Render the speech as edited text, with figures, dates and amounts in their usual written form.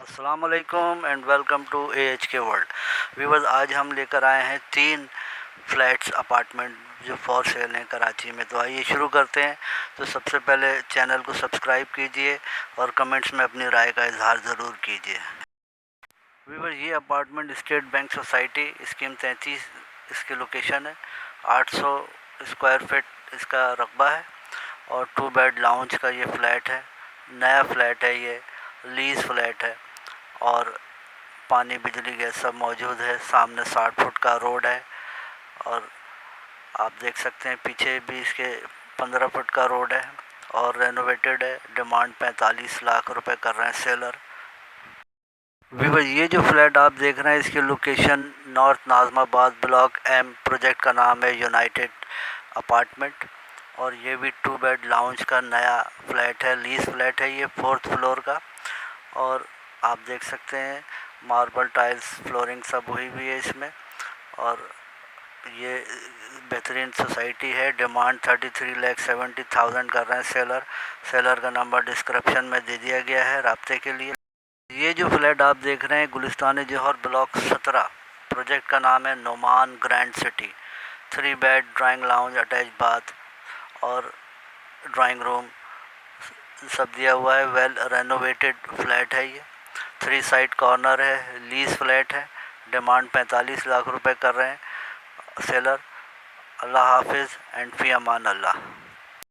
अस्सलाम वालेकुम and welcome to AH के वर्ल्ड। व्यूअर्स, आज हम लेकर आए हैं 3 फ्लैट्स अपार्टमेंट जो फॉर सेल हैं कराची में। तो आइए शुरू करते हैं। तो सबसे पहले चैनल को सब्सक्राइब कीजिए और कमेंट्स में अपनी राय का इजहार ज़रूर कीजिए। व्यूअर्स, ये apartment state bank society scheme 33 इसकी लोकेशन है। 800 स्क्वायर फीट इसका रकबा है और 2 बेड लाउंज का ये फ्लैट है। नया फ्लैट है, ये लीज फ्लैट है और पानी बिजली गैस सब मौजूद है। सामने 60 फुट का रोड है और आप देख सकते हैं पीछे भी इसके 15 फुट का रोड है और रेनोवेटेड है। डिमांड 45 लाख रुपए कर रहे हैं सेलर। विवर, ये जो फ्लैट आप देख रहे हैं इसकी location north Nazimabad block M, project का नाम है यूनाइटेड अपार्टमेंट और ये भी 2 बेड लाउंज का नया फ्लैट है, लीज फ्लैट है ये 4th फ्लोर का। और आप देख सकते हैं मार्बल टाइल्स फ्लोरिंग सब हुई हुई है इसमें और ये बेहतरीन सोसाइटी है। डिमांड 33,70,000 कर रहे हैं सेलर का नंबर डिस्क्रिप्शन में दे दिया गया है रब्ते के लिए। ये जो फ्लैट आप देख रहे हैं गुलिस्तान जौहर ब्लॉक 17, प्रोजेक्ट का नाम है Noman grand city. 3 bed drawing lounge attach bath और ड्राइंग रूम सब दिया हुआ है। वेल रेनोवेटेड फ्लैट है ये। 3 साइड कॉर्नर है, लीज फ्लैट है। डिमांड 45 लाख रुपए कर रहे हैं सेलर। अल्लाह हाफिज़ एंड फ़ी अमान अल्लाह।